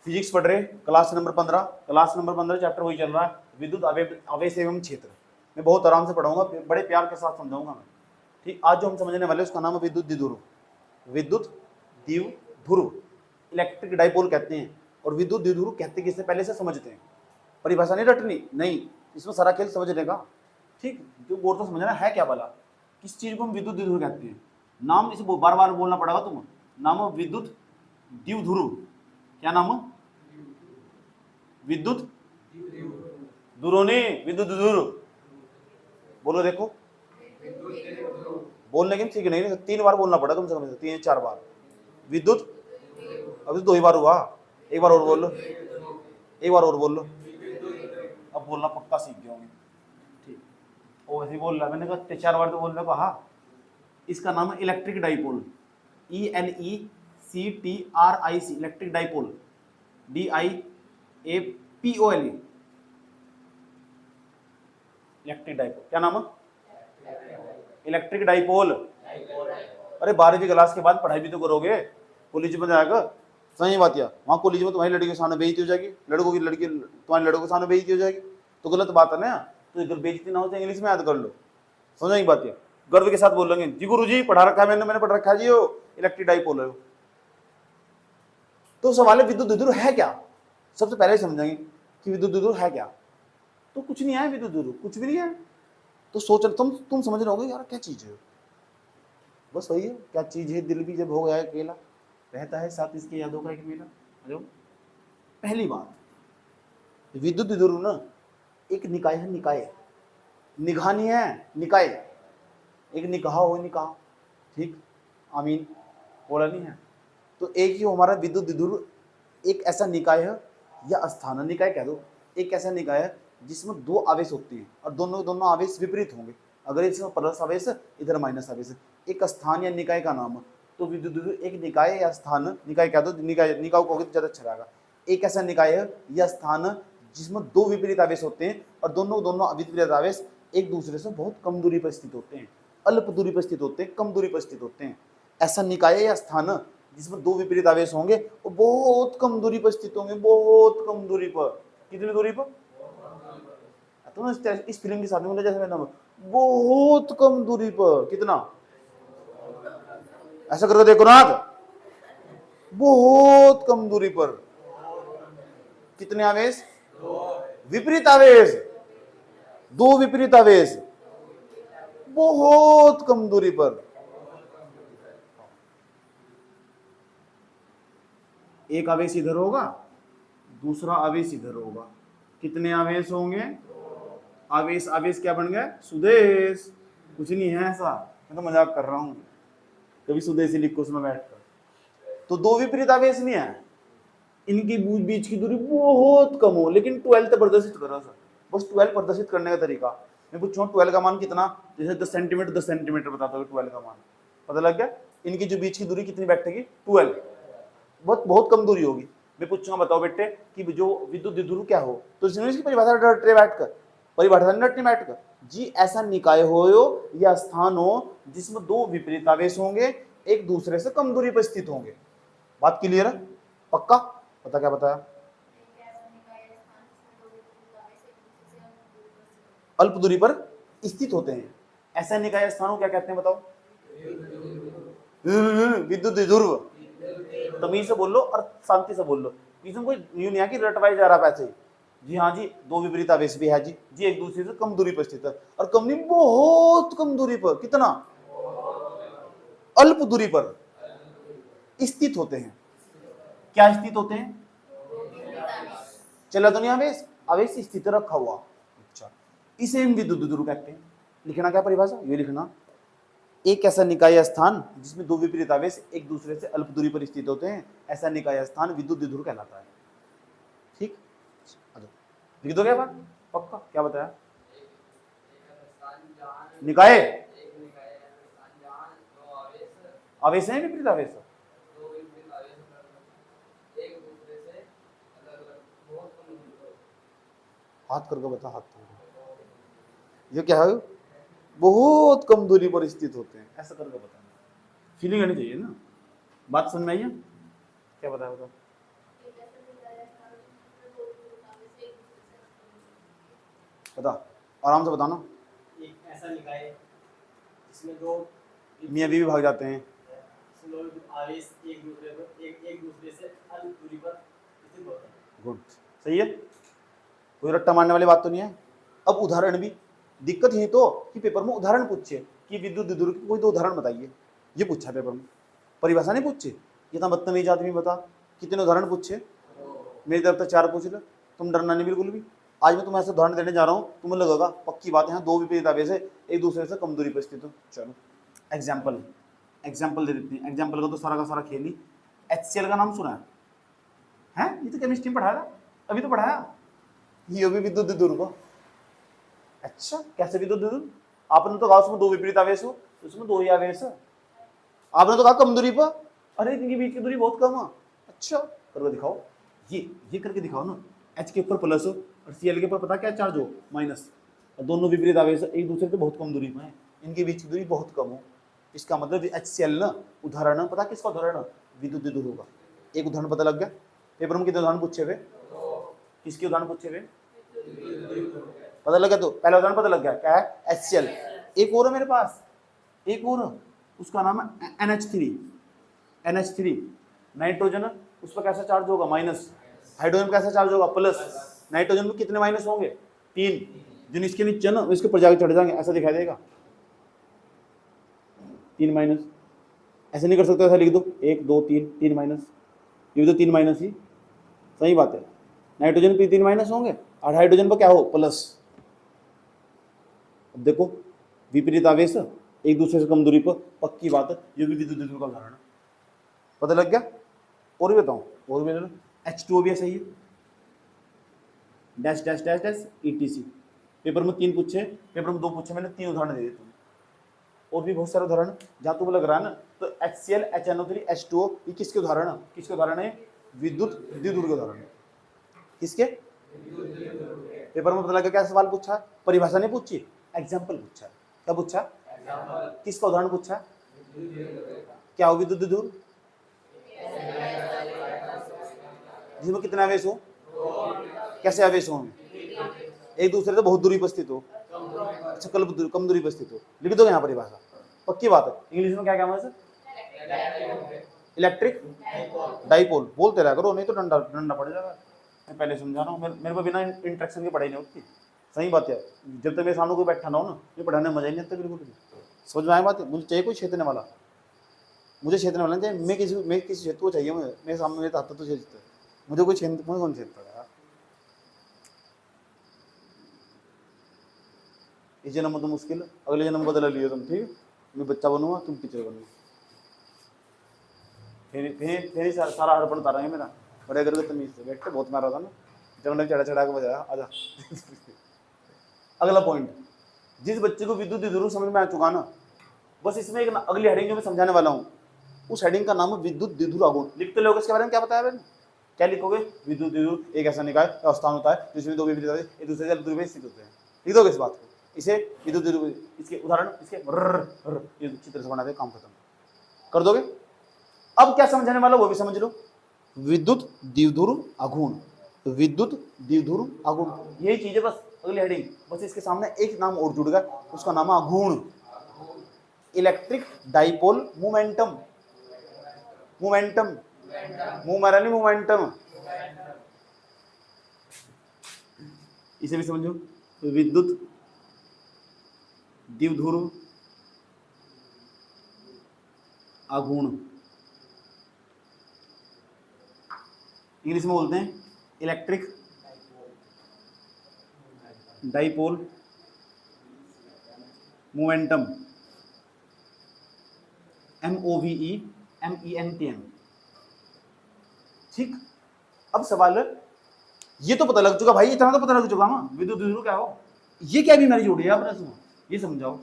Physics पढ़ रहे, class number 15 chapter वही चल रहा है, विद्युत आवेश एवं क्षेत्र। मैं बहुत आराम से पढ़ाऊंगा, बड़े प्यार के साथ समझाऊंगा मैं। ठीक, आज जो हम समझने वाले उसका नाम है विद्युत द्विध्रुव। विद्युत द्विध्रुव इलेक्ट्रिक डाइपोल कहते हैं। और विद्युत द्विध्रुव कहते किससे पहले से समझते हैं, परिभाषा नहीं रटनी, नहीं, इसमें सारा खेल समझने का। ठीक, जो बोर्ड तो समझना है क्या वाला, किस चीज को हम विद्युत द्विध्रुव कहते हैं। नाम इसे बार बार बोलना पड़ेगा तुम, नाम विद्युत द्विध्रुव। क्या नाम, विद्युत दुरोनी, विद्युत द्विध्रुव बोलो। देखो बोलने की ठीक नहीं, 3 बार बोलना पड़ा कम से कम, 3-4 बार। विद्युत, अभी 2 ही बार हुआ, एक बार और बोल लो, एक बार और बोल लो, अब बोलना पक्का सीख गए होंगे। ठीक, वो ऐसे बोल रहा, मैंने कहा 4 बार तो बोलने कहा। इसका नाम है electric dipole, ELECTRIC, electric dipole, DIAPOL, electric dipole. क्या नाम है, इलेक्ट्रिक डाइपोल। अरे 12वीं क्लास के बाद पढ़ाई भी तो करोगे, कॉलेज में जाएगा, सही बात। या वहाँ कॉलेज में तुम्हारी लड़की के सामने बेइज्जती हो जाएगी, लड़कों की लड़की तुम्हारे लड़कों के सामने बेइज्जती हो जाएगी, तो गलत बात है ना। तो अगर बेइज्जती ना हो तो इंग्लिश में याद कर लो, समझ बात। है गर्व के साथ बोल लेंगे, जी गुरु जी पढ़ा रखा है मैंने पढ़ रखा है जी, वो इलेक्ट्रिक डाइपोल है। तो सवाल है विद्युत द्विध्रुव है क्या, सबसे पहले समझेंगे कि विद्युत द्विध्रुव है क्या। तो कुछ नहीं है विद्युत द्विध्रुव, कुछ भी नहीं है। तो सोच तुम समझ रहे होगे यार क्या चीज है, बस वही है, क्या चीज है, दिल भी जब हो गया अकेला, रहता है साथ इसके यादों का एक मेला। अरे पहली बात, विद्युत द्विध्रुव ना एक निकाय है, निकाय, निगाह नहीं है, निकाय, एक निकाह हो, निकाह। ठीक, आमीन बोला नहीं है। तो एक ही हमारा विद्युत द्विध्रुव एक ऐसा निकाय है, या स्थान निकाय कह दो, एक ऐसा निकाय है जिसमें 2 आवेश होते हैं और दोनों आवेश विपरीत होंगे। अगर इसमें प्लस आवेश इधर माइनस आवेश, एक स्थान या निकाय का नाम है। तो विद्युत द्विध्रुव एक निकाय या स्थान, निकाय कह दो, निकाय को कहोगे तो ज्यादा अच्छा रहेगा। एक ऐसा निकाय है या स्थान जिसमें 2 विपरीत आवेश होते हैं और दोनों विपरीत आवेश एक दूसरे से बहुत कम दूरी पर स्थित होते हैं, अल्प दूरी पर स्थित होते हैं, कम दूरी पर स्थित होते हैं। ऐसा निकाय या स्थान जिसमें 2 विपरीत आवेश होंगे वो बहुत कम दूरी पर स्थित होंगे, बहुत कम दूरी पर। कितनी दूरी पर, तो इस फिल्म के साथ में जैसे मैंने बहुत कम दूरी पर, कितना, ऐसा करके देखो ना, बहुत कम दूरी पर। कितने आवेश, विपरीत आवेश, 2 विपरीत आवेश बहुत कम दूरी पर। एक आवेश इधर होगा, दूसरा आवेश इधर होगा, कितने आवेश होंगे, आवेश आवेश क्या बन गया, सुदेश। कुछ नहीं है ऐसा, मैं तो मजाक कर रहा हूं, कभी सुदेश लिखो उसमें बैठकर। तो 2 विपरीत आवेश नहीं है, इनकी बीच की दूरी बहुत कम हो, लेकिन 12 प्रदर्शित करो सर, बस 12 प्रदर्शित करने का तरीका। मैं पूछूं 12 का मान कितना, जैसे 10 सेंटीमीटर 10 सेंटीमीटर बताता हूँ 12 का मान, पता लग गया। इनकी जो बीच की दूरी कितनी बैठेगी, 12, बहुत कम दूरी होगी। मैं पूछूंगा बताओ बेटे कि जो विद्युत द्विध्रुव क्या हो, तो इसकी परिभाषा रटे बैठकर, परिभाषा रटनी बैठकर जी, ऐसा निकाय हो या स्थान हो जिसमें 2 विपरीत आवेश होंगे, एक दूसरे से कम दूरी पर स्थित होंगे। बात क्लियर है, पक्का, पता क्या बताया, अल्प दूरी पर स्थित होते हैं। ऐसा निकाय स्थान को क्या कहते हैं बताओ, विद्युत द्विध्रुव। तमीज से बोल लो और शांति से बोल लो, इसमें कोई यूं नहीं है कि रटवाई जा रहा पैसे। जी हाँ जी, 2 विपरीत आवेश भी है जी एक दूसरे से कम दूरी पर स्थित है, और कम नहीं बहुत कम दूरी पर, कितना, अल्प दूरी पर स्थित होते हैं। क्या स्थित होते हैं, चला तो नहीं आवेश, आवेश स्थित रखा हुआ। अच्छा, इसे हम विद्युत द्विध्रुव कहते हैं। लिखना क्या परिभाषा, ये लिखना, एक ऐसा निकाय स्थान जिसमें 2 विपरीत आवेश एक दूसरे से अल्प दूरी पर स्थित होते हैं, ऐसा निकाय स्थान विद्युत द्विध्रुव कहलाता है। ठीक, लिख दो क्या बात, पक्का, क्या बताया, निकाय आवेश है, विपरीत आवेश, हाथ करके बता, हाथ करके, ये क्या है, बहुत कम दूरी पर स्थित होते हैं, ऐसा करके बताना, फीलिंग आनी चाहिए ना। बात समझ में आई है, क्या बताया बताओ, बता, आराम से बताना। एक ऐसा निकाय जिसमें दो मियाँ बीवी भाग जाते हैं, आवेश एक दूसरे से अल्प दूरी पर स्थित होते हैं। गुड, सही है, कोई रट्टा मारने वाली बात तो नहीं है। अब उदाहरण भी, दिक्कत यही तो कि पेपर में उदाहरण पूछे कि विद्युत द्विध्रुव की कोई दो उदाहरण बताइए, ये पूछा पेपर में, परिभाषा नहीं पूछे। इतना बदतमीज आदमी बता, कितने उदाहरण पूछे, मेरी तरफ तक 4 पूछ ले, तुम डरना नहीं बिल्कुल भी। आज मैं तुम्हें ऐसे उदाहरण देने जा रहा हूँ, तुम्हें लगेगा पक्की बात है, यहाँ दो विपरीत आवेश है एक दूसरे से कम दूरी पर स्थित हो। चलो एग्जाम्पल दे देते हैं। एग्जाम्पल का तो सारा का सारा खेल ही, HCl का नाम सुना है? ये तो केमिस्ट्री में पढ़ाया, अभी तो पढ़ाया, ये भी विद्युत द्विध्रुव को। अच्छा, कैसे विद्युत द्विध्रुव? आपने तो कहा उसमें दो विपरीत आवेश हो, उसमें दो ही आवेश है। आपने तो कहा कम दूरी पर, अरे इनके बीच की दूरी बहुत कम है। अच्छा, करके दिखाओ, ये करके दिखाओ ना। H के ऊपर प्लस हो और Cl के ऊपर पता क्या चार्ज हो, माइनस, और दोनों विपरीत आवेश एक दूसरे से बहुत कम दूरी पर है, इनके बीच की दूरी बहुत कम हो। इसका मतलब HCl ना उदाहरण, पता किसका उदाहरण, विद्युत द्विध्रुव का। एक उदाहरण पता लग गया। पेपर में कितने उदाहरण पूछे हुए, किसके उदाहरण पूछे हुए, पता लग गया। तो पहला उदाहरण पता लग गया, क्या है, HCl। एक और है मेरे पास, एक और, उसका नाम है NH3। नाइट्रोजन, उस पर कैसा चार्ज होगा, माइनस। हाइड्रोजन पर कैसा चार्ज होगा, प्लस। नाइट्रोजन में कितने माइनस होंगे, 3, जो इसके नीचे ना इसके ऊपर जाके चढ़ जाएंगे, ऐसा दिखाई देगा, 3 माइनस। ऐसे नहीं कर सकते, ऐसा लिख दो 1 2 3 माइनस, ये भी तो 3 माइनस ही, सही बात है। नाइट्रोजन पे 3 माइनस होंगे और हाइड्रोजन पर क्या हो, प्लस। अब देखो, विपरीत आवेश एक दूसरे से कम दूरी पर, पक्की बात है, ये भी विद्युत द्विध्रुव का उदाहरण है। पता लग गया। और भी बताऊं, और भी H2O भी सही है, dash dash dash dash ETC। Paper में 3 पूछे, पेपर में 2 पूछे, मैंने 3 उदाहरण दे दिए तुम्हें। और भी बहुत सारे उदाहरण जहाँ तुम्हें लग रहा है ना, तो HCl HNO3 H2O ये किसके उदाहरण है, किसके उदाहरण है, विद्युत द्विध्रुव के उदाहरण है। किसके, पेपर में पता लगा क्या सवाल पूछा, परिभाषा नहीं पूछी, एग्जाम्पल पूछा। क्या पूछा, किसका उदाहरण पूछा, क्या हो विद्युत द्विध्रुव, जिसमें कितने आवेश हो, कैसे आवेश हो, एक दूसरे से बहुत दूरी पर स्थित हो, अच्छा कम दूरी पर स्थित हो। लिख दो यहाँ परिभाषा, पक्की बात है। इंग्लिश में क्या क्या है, इलेक्ट्रिक डाइपोल। बोलते रहा करो, नहीं तो डंडा पड़ जाएगा। मैं पहले समझा रहा हूँ, मेरे को बिना इंट्रैक्शन के पढ़ाई नहीं होती, सही बात है। जब तक मेरे सामने कोई बैठा ना हो ना, ये पढ़ाने में मजा ही नहीं आता बिल्कुल भी। समझ में आया बात है। मुझे चाहिए कोई छेदने वाला, मुझे छेदने वाला नहीं चाहिए, मैं किसी क्षेत्र को चाहिए, मेरे सामने मेरे हाथ तो छेदता है, मुझे कोई कौन छेदता है। इस जन्म में तो मुश्किल, अगले जन्म बदला लियो तुम, ठीक। मैं बच्चा बनूंगा, तुम टीचर बनूंगा, फिर सारा हड़पड़ उतारेंगे मेरा। बड़े अगर तमीज से बैठते, बहुत मारा था ना, जब मैंने चढ़ा के बजाया, आजा। अगला पॉइंट, जिस बच्चे को विद्युत द्विध्रुव समझ में आ चुका ना, बस इसमें एक अगली हेडिंग जो मैं समझाने वाला हूँ, उस हेडिंग का नाम है विद्युत द्विध्रुव आघूर्ण। लिखते लोग इसके बारे में क्या बताया मैंने, क्या लिखोगे, विद्युत द्विध्रुव एक ऐसा निकाय या स्थान होता है जिसमें दो विपरीत आवेश एक दूसरे से दूरी पर स्थित होते हैं। लिख दोगे इस बात को, इसे विद्युत द्विध्रुव, इसके उदाहरण इसके ये चित्र से बनाते, काम खत्म कर दोगे। अब क्या समझाने वाला वो भी समझ लो, विद्युत द्विध्रुव आघूर्ण, विद्युत द्विध्रुव आघूर्ण, यही चीज है बस, अगली हेडिंग। बस इसके सामने एक नाम और जुड़ गया, उसका नाम है आघूर्ण, electric dipole momentum. Momentum, momentum, इसे भी समझो, विद्युत द्विध्रुव आघूर्ण, इंग्लिश में बोलते हैं इलेक्ट्रिक डाइपोल मोमेंटम, MOVEMENTM। ठीक, अब सवाल ये तो पता लग चुका भाई, इतना तो पता लग चुका ना विद्युत द्विध्रुव क्या हो, ये क्या बीमारी जोड़ी है आपने सुना, ये समझाओ।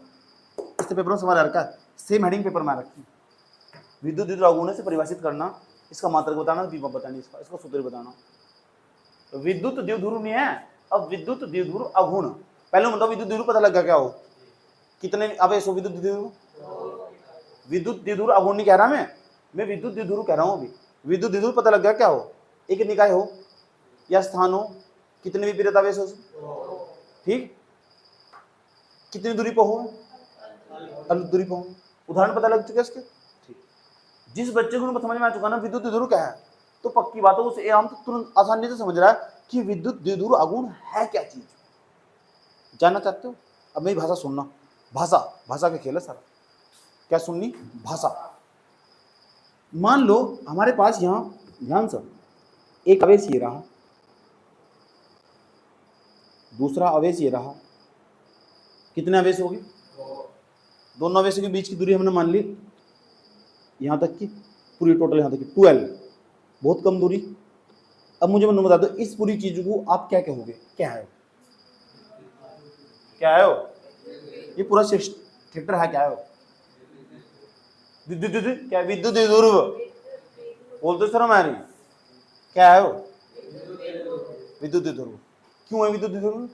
इससे पेपर में सवाल आ रखा है, सेम हेडिंग पेपर में आ रखी, विद्युत द्विध्रुव आघूर्ण से परिभाषित करना, इसका मात्रक बताना, विभव बताना, इसका सूत्र बताना। विद्युत द्विध्रुव नहीं है, अब विद्युत द्विध्रुव आघूर्ण। पहले बताओ विद्युत द्विध्रुव पता लग गया क्या हो, कितने आवेश हो विद्युत द्विध्रुव, विद्युत द्विध्रुव आघूर्ण नहीं कह रहा मैं विद्युत द्विध्रुव कह रहा हूं अभी। विद्युत द्विध्रुव पता लग गया क्या हो, एक निकाय हो या स्थान हो, कितने विपरीत आवेश हो, ठीक। कितनी दूरी पर हो, अलग दूरी पर होंगे। उदाहरण पता लग चुका है इसके? ठीक। जिस बच्चे को समझ में आ चुका ना विद्युत द्विध्रुव क्या है, तो पक्की बात है उसे आम तो तुरंत आसानी से समझ रहा है कि विद्युत द्विध्रुव आघूर्ण है क्या चीज। जानना चाहते हो? अब मेरी भाषा सुनना, भाषा भाषा का खेल है सारा। क्या सुननी? भाषा। मान लो हमारे पास यहां ध्यान से एक आवेश ये रहा, दूसरा आवेश ये रहा। कितने आवेश होगी? दोनों आवेशों के बीच की दूरी हमने मान ली यहां तक की, पूरी टोटल यहां तक की 12, बहुत कम दूरी। अब मुझे मैं बता दो इस पूरी चीज को आप क्या कहोगे? क्या है? क्या है वो? ये पूरा थिएटर है, क्या है वो? क्या विद्युत द्विध्रुव बोल तो शर्म आ रही। क्या है वो? विद्युत द्विध्रुव। क्यों है विद्युत द्विध्रुव?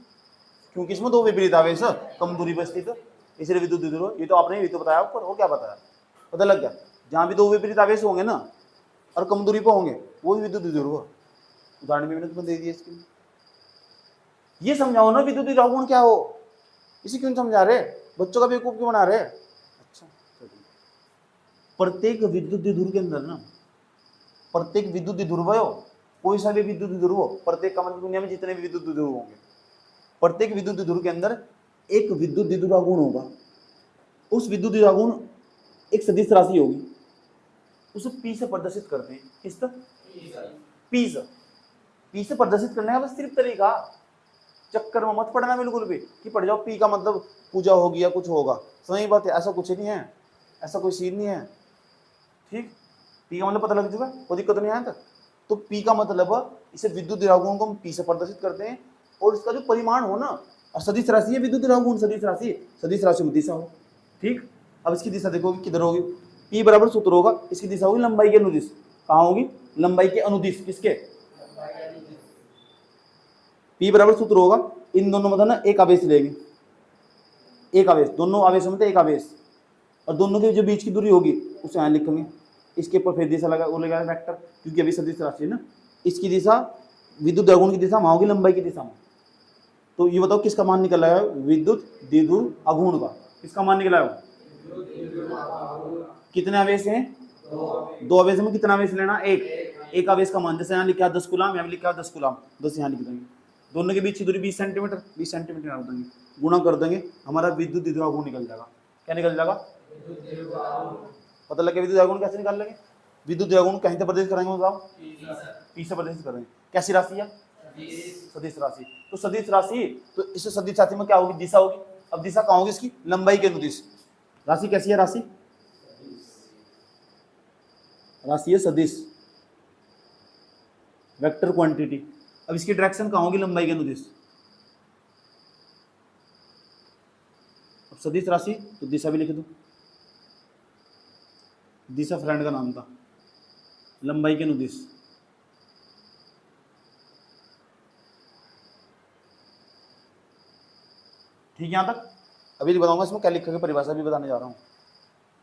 क्योंकि इसमें दो विपरीत आवेश कम दूरी पर स्थित, इसलिए विद्युत द्विध्रुव। ये तो आपने भी तो बताया ऊपर, और क्या बताया? पता लग गया। जहां भी दो विपरीत आवेश होंगे ना और कम दूरी पर होंगे वो भी विद्युत द्विध्रुव। उदाहरण भी मैंने तुम्हें दे दिया इसके लिए। ये समझाओ ना विद्युत द्विध्रुव क्या हो, इसे क्यों समझा रहे? बच्चों का बेवकूफ क्यों बना रहे? अच्छा, प्रत्येक विद्युत द्विध्रुव के अंदर ना, प्रत्येक विद्युत द्विध्रुव हो, कोई सा भी विद्युत द्विध्रुव हो, प्रत्येक का मतलब दुनिया में जितने भी विद्युत द्विध्रुव होंगे, प्रत्येक विद्युत द्विध्रुव के अंदर एक विद्युत द्विध्रुव आघूर्ण होगा। उस विद्युत द्विध्रुव आघूर्ण एक सदिश राशि होगी, उसे पी से प्रदर्शित करते हैं। किस तरह? पी से प्रदर्शित करने का बस सिर्फ तरीका, चक्कर में मत पड़ना बिल्कुल भी कि पढ़ जाओ पी का मतलब पूजा होगी या कुछ होगा। सही बात है, ऐसा कुछ नहीं है, ऐसा कोई सीन नहीं है। ठीक, पी का मतलब पता लग चुका, कोई दिक्कत नहीं आया तक। तो पी का मतलब इसे विद्युत द्विध्रुवों को हम पी से प्रदर्शित करते हैं, और इसका जो परिमाण हो ना, और सदिश राशि है विद्युत द्विध्रुव, सदिश राशि में दिशा हो। ठीक, अब इसकी दिशा देखोगे किधर होगी? पी बराबर सूत्र होगा, इसकी दिशा होगी लंबाई के अनुदिश। कहाँ होगी? लंबाई के अनुदिश। किसके? पी बराबर सूत्र होगा, इन दोनों में ना एक आवेश लेंगे, एक आवेश, दोनों आवेशों में एक आवेश, और दोनों के जो बीच की दूरी होगी उसे यहाँ लिखेंगे। इसके ऊपर फिर दिशा लगा, वो लगाएगा वेक्टर, क्योंकि अभी सदिश राशि है ना। इसकी दिशा विद्युत द्विध्रुव की दिशा वहाँ होगी लंबाई की दिशा में। तो ये बताओ किसका मान निकल आया? विद्युत द्विध्रुव आघूर्ण का। किसका मान निकला है? कितने आवेश हैं? दो आवेश में कितना आवेश लेना? एक आवेश का मान, जैसे यहाँ लिखा है 10 कूलाम, यहाँ लिखा है 10 कूलाम, 10 यहाँ लिख देंगे। दोनों के बीच की दूरी 20 सेंटीमीटर, 20 सेंटीमीटर डाल देंगे, गुणा कर देंगे, हमारा विद्युत द्विध्रुव आघूर्ण निकल जाएगा। क्या निकल जाएगा? पता लगे विद्युत आघूर्ण कैसे निकाल लेंगे? विद्युत द्विध्रुव कहीं से प्रदर्शित करेंगे बताओ? पी से प्रदर्शित करेंगे। कैसी राशि है? सदिश राशि। तो सदिश राशि, तो इस सदिश राशि में क्या होगी? दिशा होगी। अब दिशा कहाँ होगी इसकी? लंबाई के अनुदिश। राशि कैसी है? राशि है सदिश, वेक्टर क्वांटिटी। अब इसकी डायरेक्शन कहाँ होगी? लंबाई के अनुदिश। अब सदिश राशि तो दिशा भी लिख दो, दिशा फ्रेंड का नाम था, लंबाई के अनुदिश। ठीक, यहां तक अभी बताऊंगा इसमें क्या लिखा है, परिभाषा भी बताने जा रहा हूं।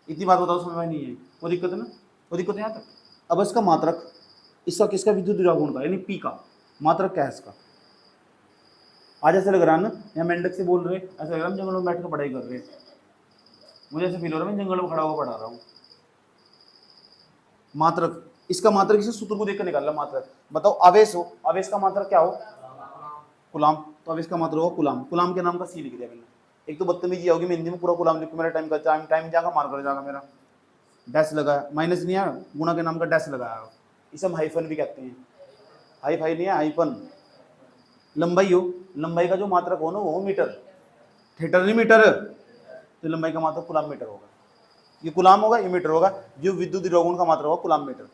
इतनी बात बताओ, समझ में नहीं है? कोई दिक्कत है ना? कोई दिक्कत है यहाँ तक? अब इसका मात्रक, इसका किसका? विद्युत द्विध्रुव का, यानी पी का मात्रक क्या है इसका? आज ऐसे लग रहा है ना यहाँ मेंढक से बोल रहे, ऐसा लग रहा है जंगलों में बैठ कर पढ़ाई कर रहे हैं। मुझे ऐसे फील हो रहा है मैं जंगल में खड़ा होकर पढ़ा रहा हूँ। मात्रक, इसका मात्रक इसे सूत्र को देखकर निकालना। मात्रक बताओ, आवेश हो, आवेश का मात्रक क्या हो? कूलाम। तो आवेश का मात्रक हो कूलाम। कूलाम के नाम का सी लिख दिया मैंने। एक तो बदतमीजी होगी, मैं हिंदी में पूरा कूलाम लिखूं, मेरा टाइम जाएगा, मार कर जाएगा मेरा। डैश लगाया, माइनस नहीं आया, गुणा के नाम का डैश लगाया, इसे हम हाइफन भी कहते हैं। हाई नहीं है, हाइफन। लंबाई हो, लंबाई का जो मात्रक हो ना वो मीटर, थिएटर नहीं मीटर, तो लंबाई का मात्रक कूलाम मीटर होगा। ये कूलाम होगा, ये मीटर होगा। जो विद्युत द्विध्रुव का मात्रक होगा कूलाम मीटर।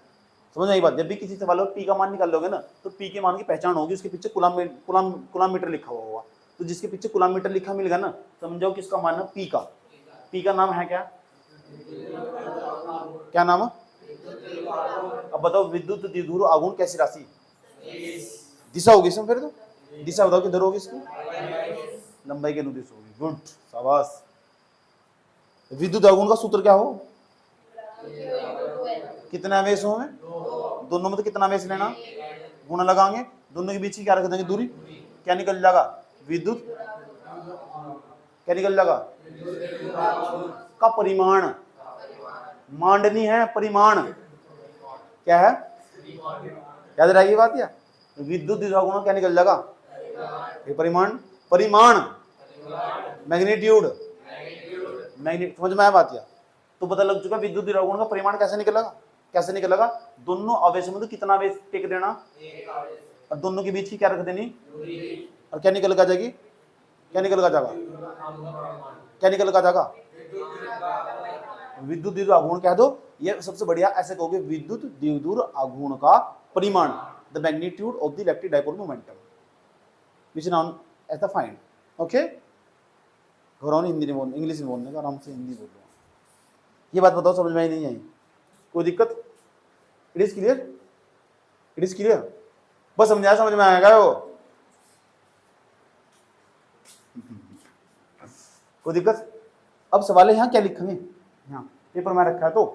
समझ आई बात? जब भी किसी सवाल में पी का मान निकाल लोगे ना, तो पी के मान की पहचान होगी, उसके पीछे कूलाम मीटर लिखा हुआ होगा। तो जिसके पीछे कूलाम मीटर लिखा मिलेगा ना, समझो किसका मान है? पी का। पी का नाम है क्या? क्या नाम है? अब बताओ विद्युत द्विध्रुव आघूर्ण कैसी राशि? दिशा होगी इसमें, फिर तो दिशा बताओ किधर होगी इसकी? लंबाई के अनुदिश होगी। गुड, शाबाश। विद्युत आघूर्ण का सूत्र क्या हो? कितने आवेशों में? दोनों में तो कितना आवेश लेना? गुणा लगाएंगे, दोनों के बीच की क्या रख देंगे? दूरी। क्या निकल जाएगा? विद्युत। क्या निकल जाएगा? का परिमाण, मांडनी है परिमाण, क्या है? याद रहेगी बात? या विद्युत विभव गुणा क्या निकल जाएगा? ये परिमाण, परिमाण मैग्नीट्यूड, समझ में आया बात? या तो पता लग चुका विद्युत विभव गुण का परिमाण कैसे निकलेगा? कैसे निकलेगा? दोनों आवेशों में तो कितना आवेश टेक देना, और दोनों के बीच की क्या रख देनी, और क्या निकल कर जाएगी? क्या निकल कर जाएगा? क्या निकल कर जाएगा? विद्युत द्विध्रुव आघूर्ण कह दो। ये सबसे बढ़िया ऐसे कहोगे, विद्युत द्विध्रुव आघूर्ण का परिमाण, the magnitude of the electric dipole momentum, which is known as the find. Okay, घबराओ नहीं, हिंदी नहीं बोलना, इंग्लिश में बोलने का, आराम से हिंदी बोल रहा हूँ। ये बात बताओ, समझ में आई नहीं आई? कोई दिक्कत? It is clear? It is clear? बस समझाया, समझ में आएगा वो? कोई दिक्कत? अब सवाल है यहाँ क्या लिखेंगे, यहाँ पेपर में रखा है तो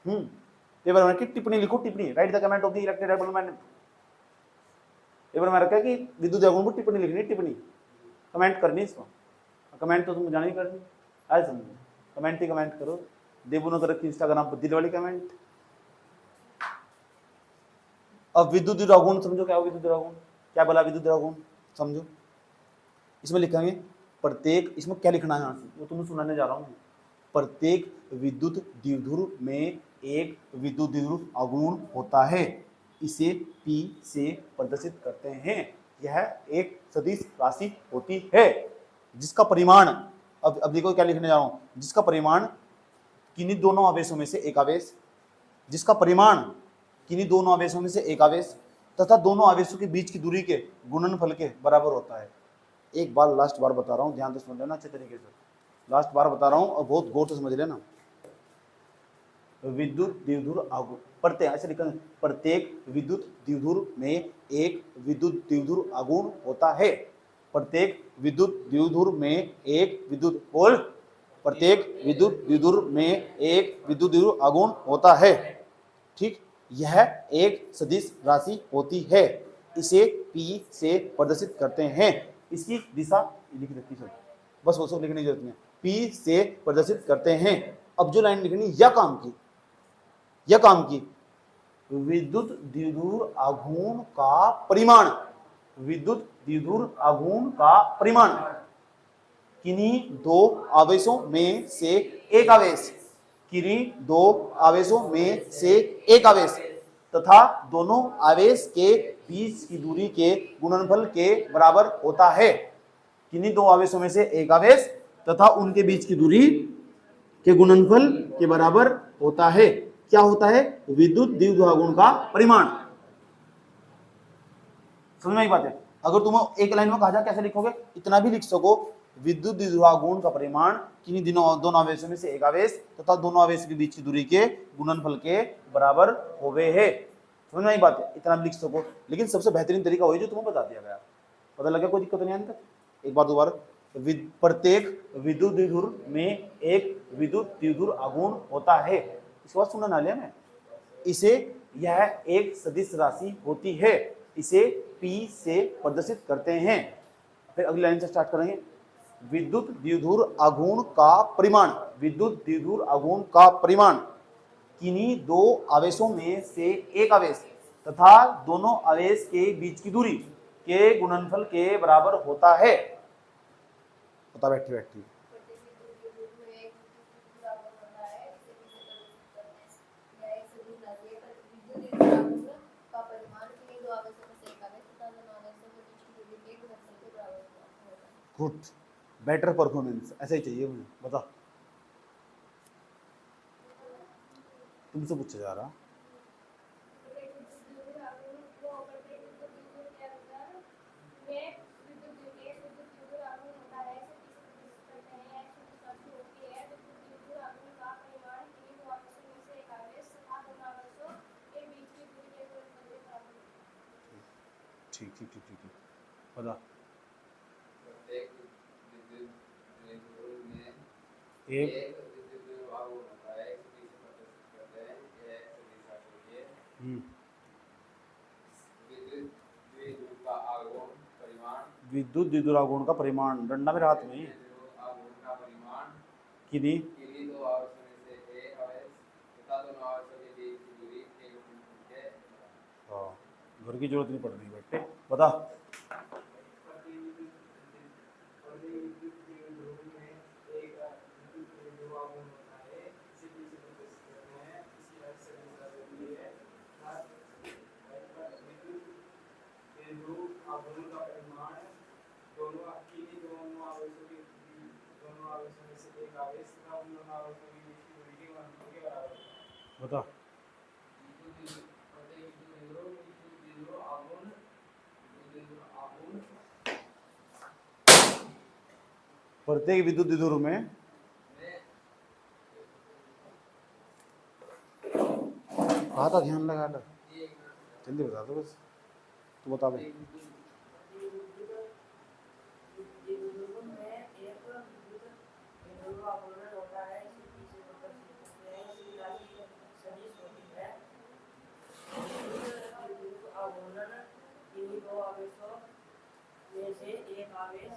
पेपर में टिप्पणी लिखो, टिप्पणी, right the comment of the electric dipole moment. Paper में रखा है कि विद्युत आघूर्ण पर टिप्पणी लिखनी, टिप्पणी कमेंट करनी इसको, कमेंट तो तुम जानी करनी, आज समझो, कमेंट ही कमेंट करो, देवू नगर की इंस्टाग्राम पर दिल वाली कमेंट। अब विद्युत आघूर्ण समझो क्या हो, विद्युत आघूर्ण क्या बोला, विद्युत आघूर्ण समझो। इसमें लिखेंगे प्रत्येक, इसमें क्या लिखना है यहाँ से वो तुम्हें सुनाने जा रहा हूँ। प्रत्येक विद्युत द्विध्रुव में एक विद्युत द्विध्रुव आघूर्ण होता है, इसे P से प्रदर्शित करते हैं। यह एक सदिश राशि होती है जिसका परिमाण, अब देखो क्या लिखने जा रहा हूँ, जिसका परिमाण किन्हीं दोनों आवेशों में से एक आवेश, जिसका परिमाण किन्हीं दोनों आवेशों में से एक आवेश तथा दोनों आवेशों के बीच की दूरी के गुणनफल के बराबर होता है। एक बार लास्ट बार बता रहा हूँ, ध्यान से सुन लेना अच्छे तरीके से, लास्ट बार बता रहा हूँ और बहुत गौर से समझ लेना। विद्युत द्विध्रुव आघूर्ण, प्रत्येक ऐसे लिखा, प्रत्येक विद्युत द्विध्रुव में एक विद्युत द्विध्रुव आघूर्ण होता है। प्रत्येक विद्युत द्विध्रुव में एक विद्युत पोल, प्रत्येक विद्युत द्विध्रुव में एक विद्युत द्विध्रुव आघूर्ण होता है। ठीक, यह एक सदिश राशि होती है, इसे P से प्रदर्शित करते हैं। इसकी दिशा लिख रखी है, बस वो सब लिखने की जरूरत नहीं है, P से प्रदर्शित करते हैं। अब जो लाइन लिखनी यह काम की, यह काम की, विद्युत द्विध्रुव आघूर्ण का परिमाण, विद्युत द्विध्रुव आघूर्ण का परिमाण किन्हीं दो आवेशों में से एक आवेश, किन्हीं दो आवेशों में से एक आवेश तथा दोनों आवेश के बीच की दूरी के गुणनफल के बराबर होता है। किन्हीं दो आवेशों में से एक आवेश तथा उनके बीच की दूरी के गुणनफल के बराबर होता है। क्या होता है? विद्युत द्विध्रुव आघूर्ण का परिमाण। समझ में आई बात है? अगर तुम एक लाइन में कहा जाए कैसे लिखोगे, इतना भी लिख सको, विद्युत द्विध्रुव आघूर्ण का परिमाण किन्हीं दोनों आवेशों में से एक आवेश तथा दोनों आवेश के बीच की दूरी के गुणनफल के बराबर होवे है। समझ में आई बात है? इतना भी लिख सको, लेकिन सबसे बेहतरीन तरीका वही जो तुम्हें बता दिया गया। पता लगा? कोई दिक्कत नहीं है तक? एक बार दोबारा, प्रत्येक विद्युत द्विध्रुव में एक विद्युत द्विध्रुव आघूर्ण होता है, इसके बाद सुनना ना लिया मैं, इसे यह एक सदिश राशि होती है, इसे P से प्रदर्शित करते हैं। फिर अगली लाइन से स्टार्ट करेंगे, विद्युत द्विध्रुव आघूर्ण का परिमाण, विद्युत द्विध्रुव आघूर्ण का परिमाण किन्हीं दो आवेशों में से एक आवेश तथा दोनों आवेश के बीच की दूरी के गुणनफल के बराबर होता है। बता बैठी बैठी गुड, बेटर परफॉर्मेंस ऐसा ही चाहिए मुझे। बता, तुमसे पूछा जा रहा। ठीक ठीक ठीक ठीक, बता। एक विद्युत द्विध्रुव आघूर्ण का परिमाण, डंडा मेरे हाथ में, किन्हीं किन्हीं दो आवेशों में से एक आवेश तथा दोनों आवेशों के बीच की दूरी एक गुणनफल के बराबर। हाँ, घर की जरूरत नहीं पड़ रही बेटे, बता। बता। प्रत्येक विद्युत द्विध्रुव में कहा था ध्यान लगा लो, जल्दी बता दो बस, तू बता भाई।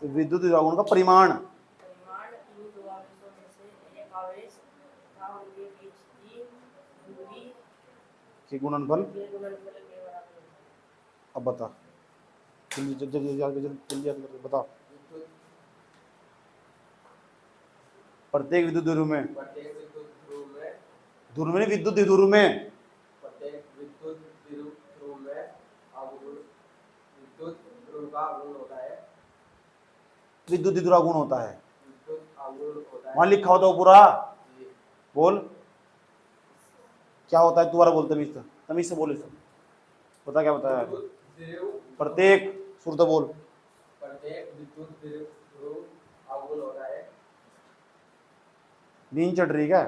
विद्युत द्विध्रुवों का परिमाण के गुणनफल। अब बता, जल्दी जल्दी जल्दी जल्दी याद करके बता। प्रत्येक विद्युत द्विध्रुव में, प्रत्येक विद्युत ध्रुव में, ध्रुव में विद्युत द्विध्रुव में, प्रत्येक विद्युत ध्रुव में आघूर्ण विद्युत ध्रुव का आघूर्ण होता है। विद्युत द्विध्रुव गुण होता है, विद्युत आघूर्ण होता है। वहां लिखा होता है पूरा, जी। बोल क्या होता है, दोबारा बोल, तमीज से बोले सब बता, क्या बताया। विद्युत ध्रुव प्रत्येक सुर तो बोल। प्रत्येक विद्युत ध्रुव आघूर्ण होता है। नींद चढ़ रही है।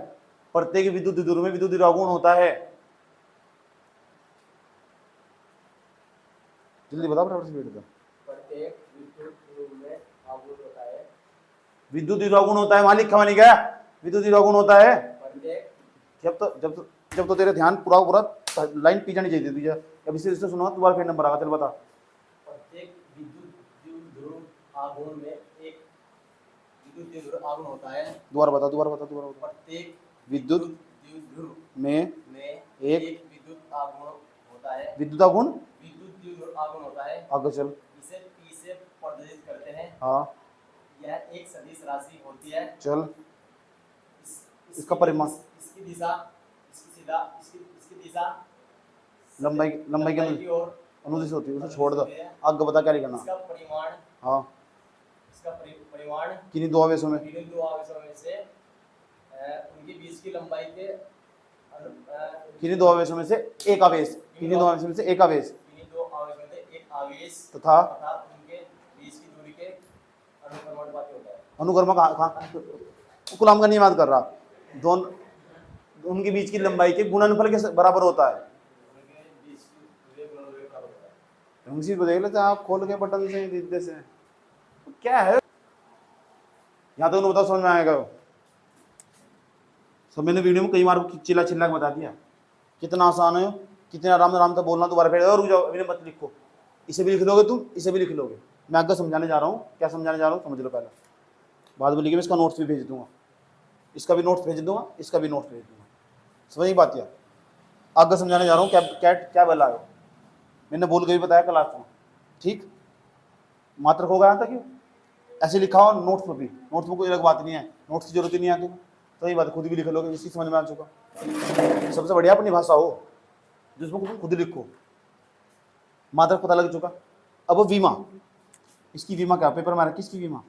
प्रत्येक विद्युत द्विध्रुव में विद्युत द्विध्रुव गुण होता है। जल्दी बता, फटाफट से बेटा। प्रत्येक विद्युत ध्रुव में आघूर्ण होता है। विद्युत द्विध्रुव गुण होता है, वहां लिखा हुआ नहीं क्या, विद्युत द्विध्रुव गुण होता है। प्रत्येक जब तो तेरे ध्यान पूरा पूरा लाइन पी जानी चाहिए तुझे। अब इसे सुनो, दोबारा फिर नंबर आगा, चल बता। प्रत्येक विद्युत द्विध्रुव आघूर्ण में एक विद्युत द्विध्रुव आघूर्ण होता है। दोबारा बता, दोबारा बता, दोबारा बता। प्रत्येक विद्युत द्विध्रुव में एक विद्युत आघूर्ण होता है। विद्युत आघूर्ण, विद्युत द्विध्रुव आघूर्ण होता है। आगे चल। इसे P से प्रदर्शित करते हैं। हाँ, यह एक सदिश राशि होती है। चल। इसका परिमाण, इसकी दिशा, इसकी दिशा लंबाई के ओर अनुदिश होती है, उसे छोड़ दो। आगे बता क्या लिखना। इसका परिमाण, हाँ, इसका परिमाण किन्हीं दो आवेशों में, किन्हीं दो आवेशों में से उनके बीच की लंबाई के किन्हीं दो आवेशों में से एक आवेश, किन्हीं दो आवेशों में से एक आवेश किन्हीं दो आवेशों में से एक आवेश तथा उनके बीच की दूरी के अनुक्रमानुपाती होता है। अनुक्रम कहाँ कुलाम का नियम याद कर रहा, दोनों उनके बीच की लंबाई के गुणनफल के बराबर होता है। उनके बीच की दूरी के गुणनफल के बराबर होता है। ढंग से देख लेते हैं आप, खोल के बटन से दिखते से क्या है। यहाँ तो उन्हें बताओ, समझ में आएगा। सब मैंने वीडियो में कई बार चिल्ला चिल्ला के बता दिया कितना आसान है, कितने आराम आराम से बोलना। दोबारा फिर रुक जाओ, अभी मत लिखो, इसे भी लिख लोगे तुम, इसे भी लिख लोगे। मैं आगे समझाने जा रहा हूँ, क्या समझाने जा रहा हूँ समझ लो पहले, बाद में लिखे मैं इसका नोट्स भी भेज दूंगा, इसका भी नोट्स भेज दूंगा, इसका भी नोट्स भेज दूंगा। समझ बात यार, आगे समझाने जा रहा हूँ क्या क्या क्या बोला है, मैंने बोल के भी बताया क्लास में। ठीक, मात्र होगा यहाँ तक क्यों ऐसे लिखा हो नोट्स में भी, नोट्स में कोई अलग बात नहीं है, नोट्स की जरूरत ही नहीं आती। सही बात, खुद भी लिख लोगे, इसी समझ में आ चुका। सबसे बढ़िया अपनी भाषा हो जिसमें तुम खुद लिखो, मात्र पता लग चुका। अब विमा, इसकी विमा क्या, पेपर में किसकी विमा,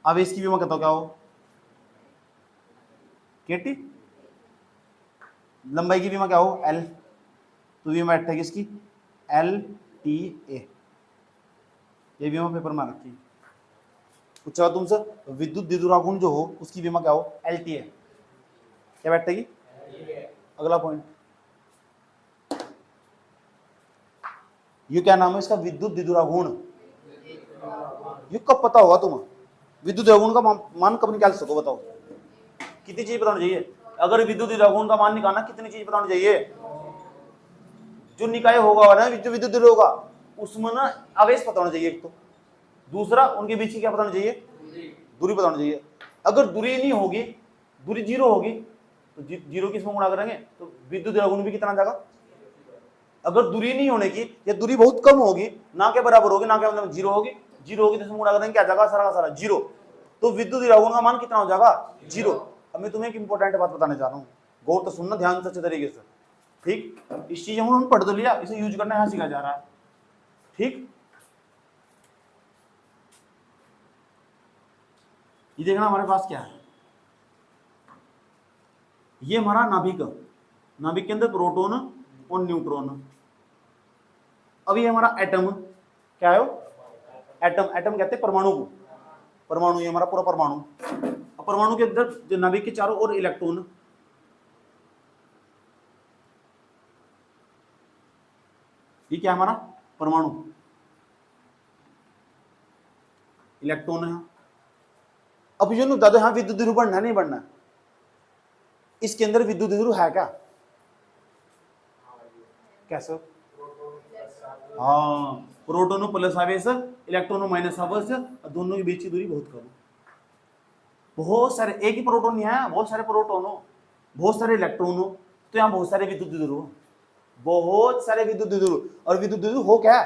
अब इसकी विमा कहता हो क्या हो, केटी। लंबाई की विमा क्या हो, एल, तो विमा है किसकी, एल टी ए। ये विमा पेपर में रखी है, पूछा तुमसे विद्युत द्विध्रुवागुण जो हो उसकी विमा क्या हो, एल टी ए। क्या बैठेगी, अगला पॉइंट, ये क्या नाम है इसका, विद्युत द्विध्रुवागुण। ये कब पता होगा तुम्हें, विद्युत द्विध्रुवागुण का मान कब निकाल सको, बताओ कितनी चीज बतानी चाहिए। अगर विद्युत द्विध्रुवागुण का मान निकालना कितनी चीज बतानी चाहिए, जो निकाय होगा ना जो विद्युत द्विध्रुव होगा उसमें ना आवेश पता होना चाहिए एक तो, दूसरा उनके बीच की क्या पता होना चाहिए, दूरी बताना चाहिए। अगर दूरी नहीं होगी, दूरी जीरो होगी तो जीरो किसमें गुणा करेंगे तो विद्युत द्रव्यगुण भी कितना आ जाएगा। अगर दूरी नहीं होने की या दूरी बहुत कम होगी, ना के बराबर होगी, ना के मतलब जीरो होगी, जीरो होगी तो इसमें गुणा करेंगे क्या जाएगा, सारा का सारा जीरो, तो विद्युत द्रव्यगुण का मान कितना हो जाएगा, जीरो। अब मैं तुम्हें एक इंपॉर्टेंट बात बताने जा रहा हूँ, गौर तो सुनना ध्यान से अच्छे तरीके से, ठीक। इस चीज हम पढ़ तो लिया, इसे यूज करना यहाँ सिखाया जा रहा है, ठीक। ये देखना हमारे पास क्या है, ये हमारा नाभिक, नाभिक के अंदर प्रोटॉन और न्यूट्रॉन। अब ये हमारा एटम, क्या है वो, एटम, एटम कहते हैं परमाणु को, परमाणु, ये हमारा पूरा परमाणु। अब परमाणु के अंदर जो नाभिक के चारों ओर इलेक्ट्रॉन, ये क्या है हमारा परमाणु, इलेक्ट्रॉन है। अब ये बता दो, हाँ विद्युत ध्रुव बढ़ना नहीं बढ़ना, इसके अंदर विद्युत ध्रुव है क्या, कैसे, हाँ प्रोटोन प्लस आवेश, इलेक्ट्रॉन माइनस आवेश, दोनों के बीच की दूरी बहुत कम, बहुत सारे, एक ही प्रोटॉन नहीं है, बहुत सारे प्रोटॉन हो, बहुत सारे इलेक्ट्रॉन हो, तो यहाँ बहुत सारे विद्युत ध्रुव, बहुत सारे विद्युत ध्रुव। और विद्युत ध्रुव हो क्या,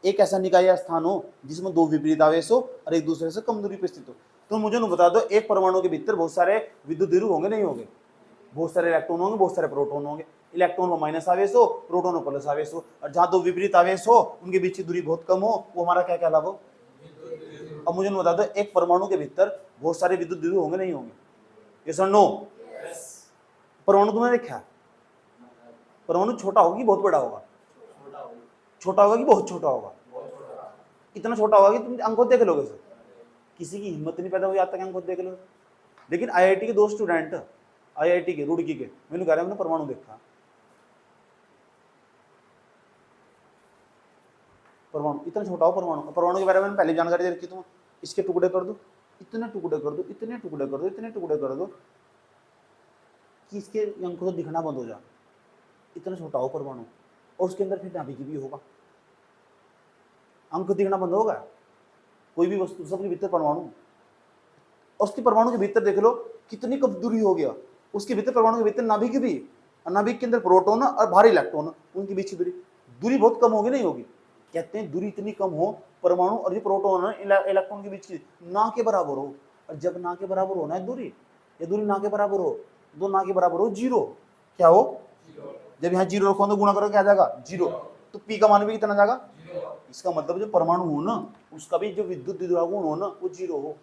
एक ऐसा निकाय या स्थान हो जिसमें दो विपरीत आवेश हो और एक दूसरे से कम दूरी पर स्थित हो। तो मुझे ना बता दो, एक परमाणु के भीतर बहुत सारे विद्युत ध्रुव होंगे नहीं होंगे, बहुत सारे इलेक्ट्रॉन होंगे, बहुत सारे प्रोटॉन होंगे, इलेक्ट्रॉन में माइनस आवेश हो, प्रोटॉन में प्लस आवेश हो, और जहां दो विपरीत आवेश हो उनके बीच की दूरी बहुत कम हो, वो हमारा क्या कहलावा। अब मुझे बता दो, एक परमाणु के भीतर बहुत सारे विद्युत ध्रुव होंगे नहीं होंगे, यस और नो। परमाणु तुमने देखा, परमाणु छोटा होगा कि बहुत बड़ा होगा, छोटा होगा कि बहुत छोटा होगा, इतना छोटा होगा कि तुम अंक देख लोगे सर, किसी की हिम्मत नहीं पैदा हुई आज तक अंक देख लो। लेकिन आईआईटी के दो स्टूडेंट, आईआईटी के रुड़की के, मैंने कह रहा मैंने परमाणु देखा, परमाणु इतना छोटा हो, परमाणु, परमाणु के बारे में पहले जानकारी दे रखी तुम, इसके टुकड़े कर दो, इतने टुकड़े कर दो, इतने टुकड़े कर दो, इतने टुकड़े कर दो कि इसके अंक तो दिखना बंद हो जाए, इतना छोटा हो परमाणु, और उसके अंदर फिर नाभिक भी होगा, अंक दिखना बंद होगा, कोई भी वस्तु सबके भीतर परमाणु, और उसके परमाणु के भीतर देख लो कितनी कम दूरी हो गया, उसके भीतर परमाणु के भीतर नाभिक भी, और नाभिक के अंदर प्रोटॉन और भारी इलेक्ट्रॉन, उनके बीच की दूरी, दूरी बहुत कम होगी नहीं होगी, कहते हैं दूरी इतनी कम हो परमाणु और ये प्रोटॉन इलेक्ट्रॉन के बीच की ना के बराबर हो, और जब ना के बराबर होना है दूरी, या दूरी ना के बराबर हो, दो ना के बराबर हो, जीरो, क्या हो, जब यहाँ जीरो रखो तो गुणा करो क्या आ जाएगा, जीरो, तो पी का मान भी कितना जाएगा, इसका मतलब जो परमाणु हो ना उसका भी जो विद्युत द्रव्यगुण हो ना वो जीरो हो।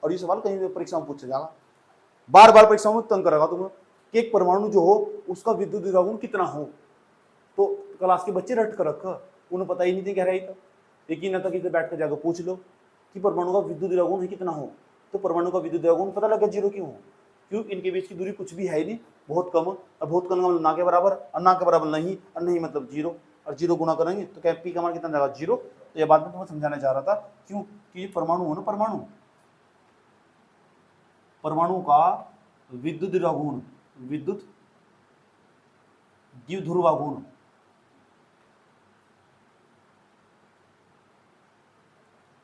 और ये सवाल कहीं भी परीक्षा में पूछा जाएगा, बार बार परीक्षा में तंग करेगा तुम्हें कि एक परमाणु जो हो उसका विद्युत द्रव्यगुण कितना हो, तो क्लास के बच्चे रट कर रखा, उन्हें पता ही नहीं थी, कह रही था, लेकिन न तक इधर बैठ कर जाकर पूछ लो कि परमाणु का विद्युत द्रव्यगुण कितना हो, तो परमाणु का विद्युत द्रव्यगुण पता लगा जीरो क्यों हो, क्यों, इनके बीच की दूरी कुछ भी है ही नहीं, बहुत कम, और बहुत कम मतलब ना के बराबर, और ना के बराबर नहीं, और नहीं मतलब जीरो, और जीरो गुना करेंगे तो क्या पी का मान कितना जाएगा, जीरो। तो ये बात मैं तुम्हें समझाना चाह रहा था, क्यों कि परमाणु हो ना, परमाणु, परमाणु का विद्युत द्रव्यगुण, विद्युत द्विध्रुवागुण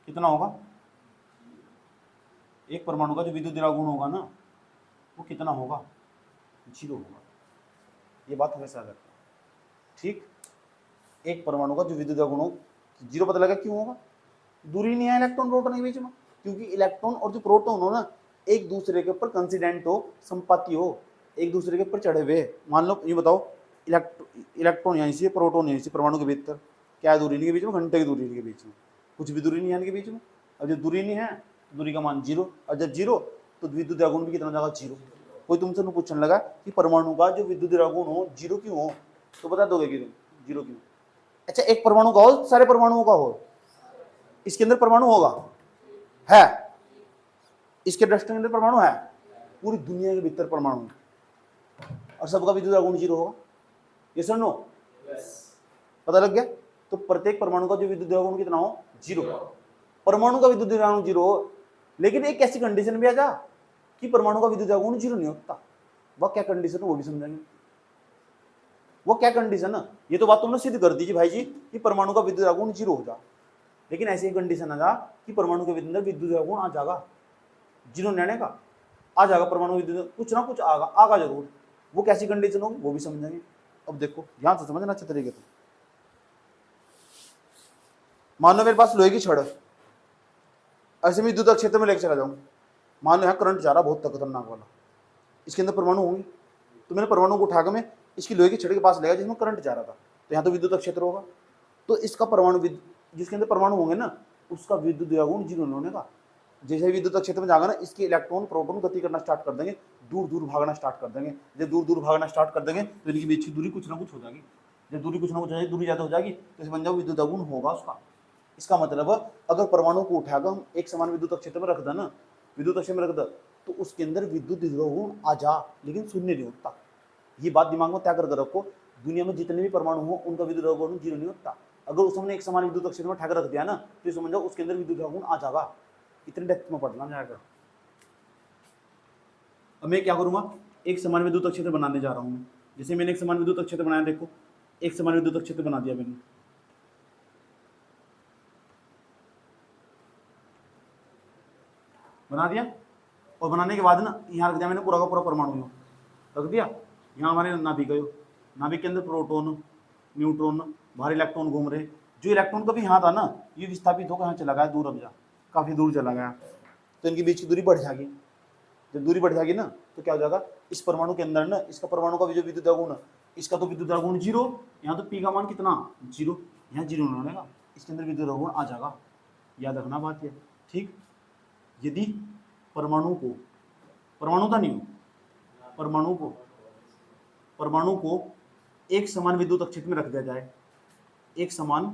कितना होगा, एक परमाणु का जो विद्युत द्रव्यगुण होगा ना वो कितना होगा, जीरो होगा, ये बात हमेशा याद रखना, ठीक। एक परमाणु का जो विद्युत द्रव्यगुण हो जीरो, पता लगा क्यों होगा, दूरी नहीं है इलेक्ट्रॉन प्रोटॉन के बीच में, क्योंकि इलेक्ट्रॉन और जो प्रोटॉन हो ना एक दूसरे के ऊपर कंसिडेंट हो, संपाती हो, एक दूसरे के ऊपर चढ़े हुए। मान लो ये बताओ, इलेक्ट्रॉन यहीं से, प्रोटॉन यहीं से, परमाणु के भीतर क्या है दूरी इनके बीच में, घंटे की दूरी इनके बीच में, कुछ भी दूरी नहीं है इनके बीच में। अब जब दूरी नहीं है तो दूरी का मान जीरो, और जब जीरो तो विद्युत द्रव्यगुण भी कितना जाएगा, जीरो। कोई तुमसे नहीं पूछने लगा कि परमाणु का जो विद्युत द्रव्यगुण हो जीरो क्यों हो, तो बता दोगे कि जीरो क्यों। अच्छा, एक परमाणु का हो, सारे परमाणुओं का हो, इसके अंदर परमाणु होगा, है, इसके डस्ट के अंदर परमाणु है, पूरी दुनिया के भीतर परमाणु है, और सबका विद्युत द्रव्यगुण जीरो होगा, यस और नो, पता लग गया। तो प्रत्येक परमाणु का जो विद्युत द्रव्यगुण कितना हो, जीरो, परमाणु का विद्युत द्रव्यगुण जीरो हो। लेकिन एक ऐसी कंडीशन भी आ जा कि परमाणु का विद्युत द्रव्यगुण जीरो नहीं होता, वह क्या कंडीशन है वो भी समझेंगे, वो क्या कंडीशन है। ये तो बात तुमने सिद्ध कर दीजिए भाई जी कि परमाणु का विद्युत द्रव्यगुण जीरो हो जा, लेकिन ऐसी कंडीशन आ जा कि परमाणु के अंदर विद्युत द्रव्यगुण आ जाएगा जीरो रहने का, आ जाएगा परमाणु विद्युत, कुछ ना कुछ आगा जरूर। वो कैसी कंडीशन होगी वो भी समझेंगे। अब देखो ध्यान से समझना अच्छे तरीके से। मान लो मेरे पास लोहे की छड़ है, ऐसे में विद्युत क्षेत्र में लेकर चला जाऊं, मान लो यहाँ करंट जा रहा बहुत खतरनाक वाला, इसके अंदर परमाणु होंगे, तो मैंने परमाणु को उठाकर मैं इसकी लोहे की छड़ के पास ले गया जिसमें करंट जा रहा था, तो यहाँ तो विद्युत क्षेत्र होगा। तो इसका परमाणु जिसके अंदर परमाणु होंगे ना, उसका विद्युत गुण जीरो होने का। जैसे विद्युत क्षेत्र में जाएगा ना, इसके इलेक्ट्रॉन प्रोटॉन गति करना स्टार्ट कर देंगे, दूर दूर भागना स्टार्ट कर देंगे। जब दूर दूर भागना स्टार्ट कर देंगे तो इनकी बीच की दूरी कुछ ना कुछ हो जाएगी। जब दूरी कुछ ना कुछ हो जाएगी, दूरी ज्यादा हो जाएगी तो इसे बन जाओ विद्युत गुण होगा उसका। इसका मतलब अगर परमाणु को उठाकर हम एक समान विद्युत क्षेत्र में रख दें ना, विद्युत क्षेत्र में रख दें, तो उसके अंदर विद्युत गुण आ जा, लेकिन शून्य नहीं होता। ये बात दिमाग में तय कर रखो, दुनिया में जितने भी परमाणु हो उनका विद्युत गुण जीरो नहीं होता। अगर उसने एक समान विद्युत क्षेत्र में उठाकर रख दिया ना, तो समझ जाओ उसके अंदर विद्युत गुण आ जाएगा। इतने डेप्थ में पढ़ना जाएगा। अब मैं क्या करूंगा, एक समान विद्युत क्षेत्र बनाने जा रहा हूं। जैसे मैंने एक समान विद्युत क्षेत्र बनाया, देखो एक समान विद्युत क्षेत्र बना दिया मैंने, बना दिया। और बनाने के बाद ना यहाँ रख दिया मैंने पूरा का पूरा परमाणु रख दिया। यहाँ हमारे नाभिक गए, नाभिक के अंदर प्रोटॉन न्यूट्रॉन बाहर इलेक्ट्रॉन घूम रहे। जो इलेक्ट्रॉन कभी यहाँ था ना, ये विस्थापित होकर यहाँ चला गया दूर, अब जा काफी दूर चला गया, तो इनके बीच की दूरी बढ़ जाएगी। जब दूरी बढ़ जाएगी ना तो क्या हो जाएगा, इस परमाणु के अंदर ना इसका परमाणु का जो विद्युत गुण, इसका तो विद्युत गुण जीरो, यहाँ तो पी का मान कितना जीरो, यहाँ जीरो नहीं होगा, इसके अंदर विद्युत गुण आ जाएगा। याद रखना बात ये, ठीक। यदि परमाणु को, परमाणु का नहीं हो, परमाणु को एक समान विद्युत क्षेत्र में रख दिया जाए, एक समान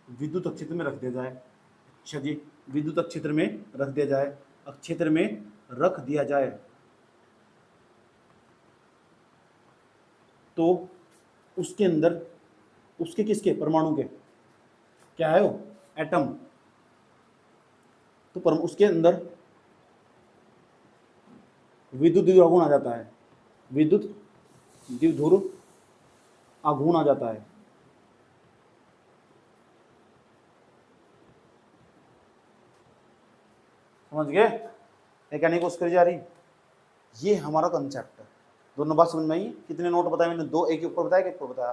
विद्युत क्षेत्र में रख दिया जाए, अच्छा जी, विद्युत क्षेत्र में रख दिया जाए, क्षेत्र में रख दिया जाए, तो उसके अंदर उसके किसके परमाणु के क्या है वो एटम, तो उसके अंदर विद्युत द्विध्रुव आ जाता है, विद्युत द्विध्रुव आघूर्ण आ जाता है। समझ गए ये कहने की कोशिश करी जा रही। ये हमारा कंसेप्ट है। दोनों बात समझ में आई। कितने नोट बताए मैंने, दो, एक ऊपर बताया, एक ऊपर बताया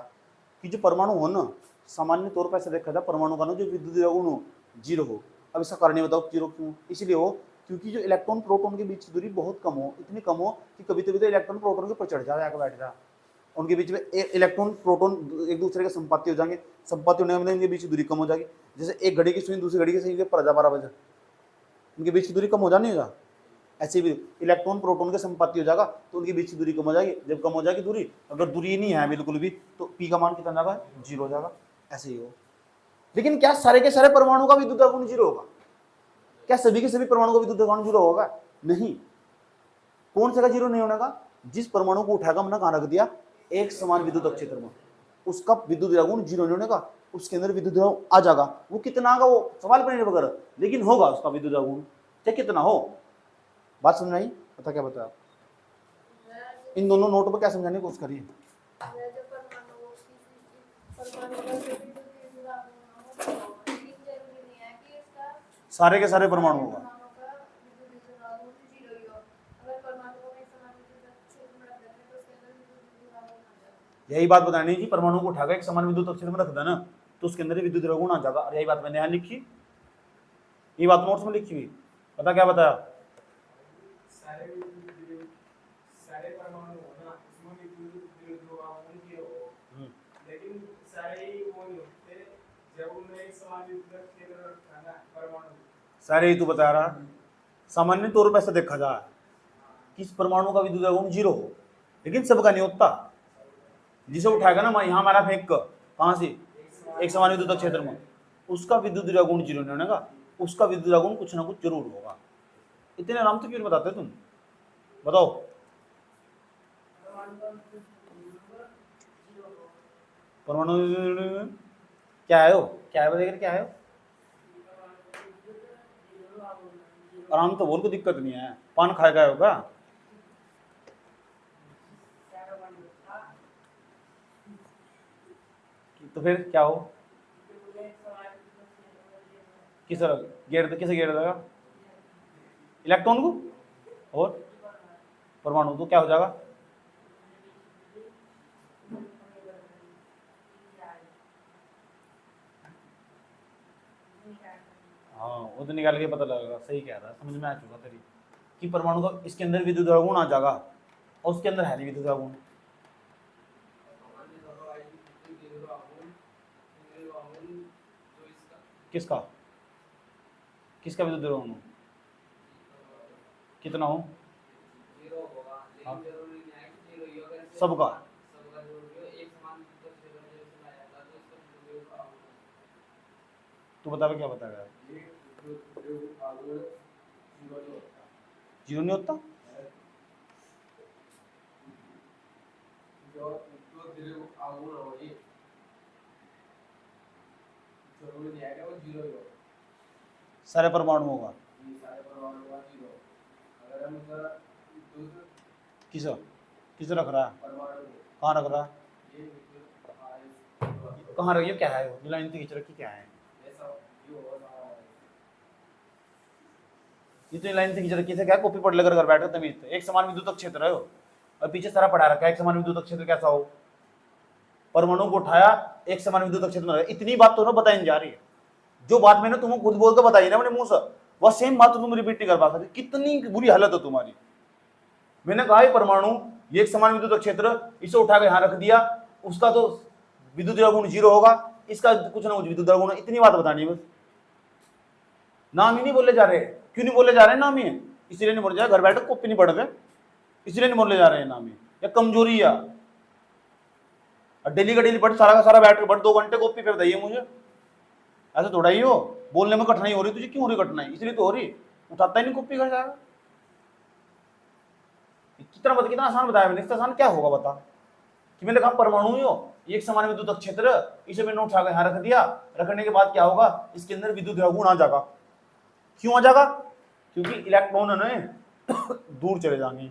कि जो परमाणु हो ना, सामान्य तौर पर ऐसा देखा था परमाणु का ना जो विद्युत गुण हो जीरो हो। अब इसका कारण बताओ जीरो क्यों, इसलिए हो क्योंकि जो इलेक्ट्रॉन प्रोटॉन के बीच की दूरी बहुत कम हो, इतनी कम हो कि कभी कभी तो इलेक्ट्रॉन प्रोटॉन के ऊपर चढ़ जाए, आके बैठ जाए, उनके बीच में इलेक्ट्रॉन प्रोटॉन एक दूसरे के संपाती हो जाएंगे, संपाती होने में इनके बीच की दूरी कम हो जाएगी। जैसे एक घड़ी की सुई दूसरी घड़ी की सुई के पर 12 बजे, उनके बीच की दूरी कम हो जानी होगा, ऐसे भी इलेक्ट्रॉन प्रोटॉन के संपाती हो जाएगा तो उनके बीच की दूरी कम हो जाएगी। जब कम हो जाएगी दूरी, अगर दूरी नहीं है बिल्कुल भी, तो पी का मान कितना जाएगा, जीरो हो जाएगा। ऐसे ही हो। लेकिन क्या सारे के सारे परमाणु का विद्युत गुण जीरो होगा? क्या सभी के सभी परमाणु का विद्युत गुण जीरो होगा? नहीं। कौन सा का जीरो नहीं होने का? जिस परमाणु को उठाकर हमने कहां रख दिया, एक समान विद्युत क्षेत्र में, उसका विद्युत गुण जीरो नहीं होने का, उसके अंदर विद्युत गुण आ जाएगा। वो कितना आगा वो सवाल पर निर्भर कर, लेकिन होगा उसका विद्युत गुण, चाहे कितना हो। बात समझ आई? पता क्या बताया? इन दोनों नोट पर क्या समझाने की कोशिश करिए। सारे के सारे परमाणु होगा, यही बात बतानी जी। परमाणु को उठाकर एक समान विद्युत क्षेत्र में रख देना तो उसके अंदर विद्युत गुण आ जाएगा। और यही बात मैंने यहाँ लिखी, ये बात नोट्स में लिखी हुई। पता क्या बताया? सारे परमाणु होना उसमें विद्युत हो, लेकिन सारे ही वो नहीं होते जब उनमें एक समान विद्युत क्षेत्र रखना परमाणु। सारे ही तो बता रहा, सामान्य तौर पर ऐसा देखा जाए कि इस परमाणु का विद्युत गुण जीरो हो, लेकिन सबका नहीं होता। जिसे उठाएगा ना यहाँ हमारा फेंक कहाँ से, एक समान विद्युत क्षेत्र में, उसका विद्युत गुण जीरो नहीं होने का, उसका विद्युत गुण कुछ ना कुछ जरूर होगा। इतने आराम से क्यों बताते तुम, बताओ? परमाणु क्या है, क्या है बताइए, क्या है? आराम तो बोल, को दिक्कत नहीं है। पान खाएगा होगा तो फिर क्या हो, किसे घेर देगा इलेक्ट्रॉन को? और परमाणु तो क्या हो जाएगा? हाँ वो तो निकाल के पता लगेगा। सही कह रहा है, समझ में आ चुका तेरी कि परमाणु का इसके अंदर विद्युत गुण आ जाएगा और उसके अंदर है नहीं विद्युत गुण। किसका किसका विद्युत गुण हो? कितना हो? हाँ। सबका। तू बता क्या बताएगा? जीरो नहीं होता? सारे परमाणुओं का किस किस रख रहा है? कहाँ रख रहा है? कहाँ रखिए? क्या है वो लाइन खींच रखी? क्या है ये तो लाइन से खींच रखी है? क्या कॉपी पढ़ लेकर घर बैठे तमीज एक समान विद्युत क्षेत्र है और पीछे सारा पढ़ा रखा है एक समान विद्युत क्षेत्र कैसा हो। परमाणु को उठाया एक समान विद्युत क्षेत्र में। इतनी बात तो ना बताई नहीं जा रही है। जो बात मैंने तुम्हें खुद बोल के बताई ना अपने मुंह से, वह सेम बात तो तुम रिपीट नहीं कर पा सकते। कितनी बुरी हालत है तुम्हारी। मैंने कहा परमाणु ये एक समान विद्युत क्षेत्र, इसे उठा के यहां रख दिया, उसका तो विद्युत गुण जीरो होगा, इसका कुछ ना कुछ विद्युत गुण। इतनी बात बतानी है बस। नाम ही नहीं बोले जा रहे। क्यों नहीं बोले जा रहे? नाम ही है इसलिए नहीं बोले जा रहे। घर बैठे कॉपी नहीं पढ़ रहे इसलिए नहीं बोले जा रहे हैं नाम ही, या कमजोरी या डेली का डेली पढ़, सारा का सारा बैठ के पढ़ 2 घंटे कॉपी पे बताइए मुझे। ऐसा थोड़ा ही हो, बोलने में कठिनाई हो रही तुझे। क्यों हो रही कठिनाई? इसलिए तो हो रही, उठाता ही नहीं कॉपी कर जाएगा। कितना आसान बताया मैंने। इससे आसान क्या होगा बता? कि मैंने कहा परमाणु ही हो एक समान विद्युत क्षेत्र, इसे मैंने उठा के यहां रख दिया, रखने के बाद क्या होगा? इसके अंदर विद्युत गुण आ जाएगा। क्यों आ जाएगा? क्योंकि इलेक्ट्रॉन है ना दूर चले जाएंगे,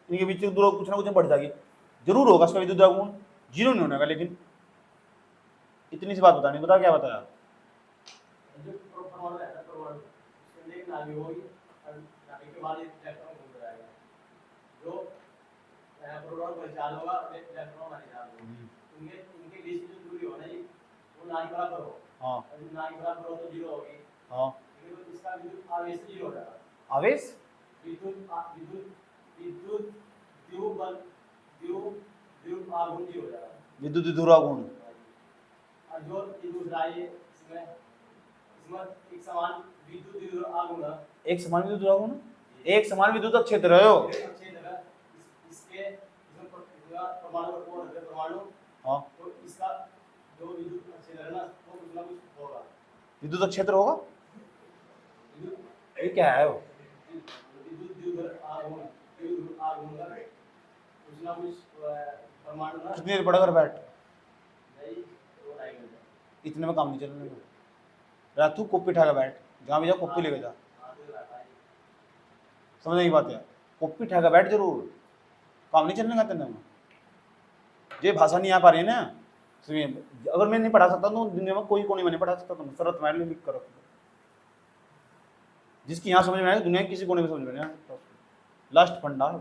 इनके बीच दूर कुछ ना कुछ बढ़ जाएगी, जरूर होगा इसका विद्युत गुण। जीरो नहीं होने का। लेकिन इतनी सी बात बतानी। बता क्या बताया? जो परमाणु है ना, परमाणु उसके अंदर एक नाभिक होगी और नाभिक के बाद एक इलेक्ट्रॉन घूम जाएगा। जो प्रोटॉन पर चार्ज होगा और एक इलेक्ट्रॉन पर चार्ज होगा। इनके बीच की जो दूरी हो ना जी, वो ना ही बराबर हो। हाँ। और ना ही बराबर हो तो जीरो होगी। हाँ। लेकिन तो इसका विद्युत आवेश जीरो हो जाएगा। आवेश विद्युत विद्युत विद्युत द्युत बल द्युत आगुण जीरो हो जाएगा। विद्युत विधुरा गुण। और जो ये दूसरा ये इसमें एक समान विद्युत विधुर आगुण है। एक समान विद्युत गुण, एक समान विद्युत क्षेत्र है हो। इसके इसमें परमाणु का कोण है परमाणु। हाँ। तो इसका जो विद्युत क्षेत्र है ना, वो कुछ ना कुछ होगा। विद्युत क्षेत्र होगा। ये क्या है वो? विद्युत विधुर आगुण का कुछ ना कुछ परमाणु ना। कितनी देर पढ़ा कर बैठ? नहीं, 2-2.5 घंटे। इतने में काम नहीं चलने का। तू कॉपी उठा के बैठ, जहाँ भी जा कॉपी लेके जा। समझने की बात है? कॉपी उठा के बैठ, जरूर काम नहीं चलने का तेने में। ये भाषा नहीं आ पा रही है ना, अगर मैं नहीं पढ़ा सकता तो दुनिया में कोई को नहीं पढ़ा सकता। तुम शरत मैंने लिख कर रखो, जिसकी यहाँ समझ में आए दुनिया किसी कोने में समझ में नहीं आ सकता। लास्ट फंडा।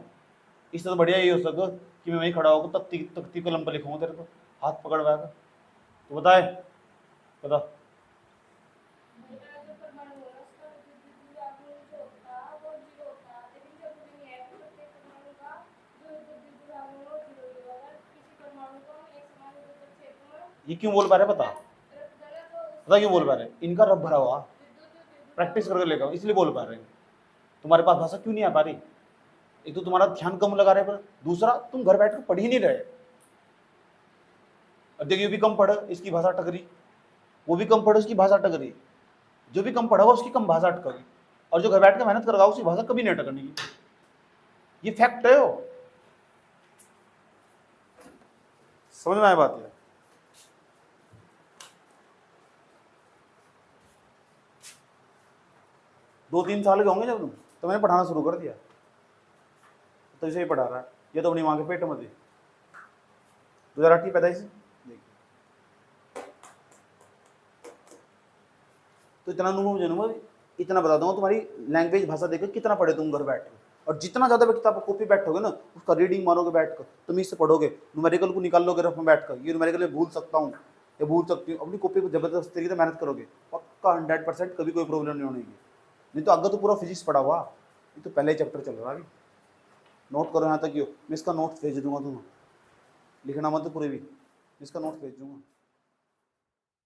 इससे तो बढ़िया ये हो सके कि मैं वहीं खड़ा होकर तख्ती कलम पर लिखूंगा तेरे को, हाथ पकड़वाएगा। तो बताए बता। ये क्यों बोल पा रहे? पता क्यों बोल पा रहे? इनका रब भरा हुआ प्रैक्टिस करके लेगा, इसलिए बोल पा रहे हैं। तुम्हारे पास भाषा क्यों नहीं आ पा रही? एक तो तुम्हारा ध्यान कम लगा रहे पर, दूसरा तुम घर बैठकर पढ़ ही नहीं रहे। अब देखिए, भी कम पढ़ इसकी भाषा टकरी, वो भी कम पढ़ उसकी भाषा टकरी, जो भी कम पढ़ा होगा उसकी कम भाषा अटकेगी, और जो घर बैठ कर मेहनत करेगा उसकी भाषा कभी नहीं अटकनी। ये फैक्ट है। हो समझ में आया बात? है 2-3 साल के होंगे जब तुम, तो मैंने पढ़ाना शुरू कर दिया, तो इसे ही पढ़ा रहा है। ये तो अपनी माँ के पेट में थी, 2008 पैदाइश। तो इतना अनुभव जन्म इतना बता दूंगा, तुम्हारी लैंग्वेज भाषा देखकर कितना पढ़े तुम घर बैठ कर, और जितना ज़्यादा किताब कॉपी बैठोगे ना, उसका रीडिंग मारोगे बैठ कर, तुम इससे पढ़ोगे, न्यूमेरिकल को निकाल लोगे रफ में बैठ कर, ये न्यूमेरिकल में भूल सकता हूँ, ये भूल सकती हूँ, अपनी कॉपी को जबरदस्त तरीके से मेहनत करोगे, पक्का 100% कभी कोई प्रॉब्लम नहीं होगी। नहीं तो अगर तो पूरा फिजिक्स पढ़ा हुआ, ये तो पहले ही चैप्टर चल रहा है अभी। नोट करो यहाँ तक, मैं इसका नोट्स भेज दूंगा तुम्हें, लिखना मत पूरे भी, इसका नोट्स भेज दूंगा।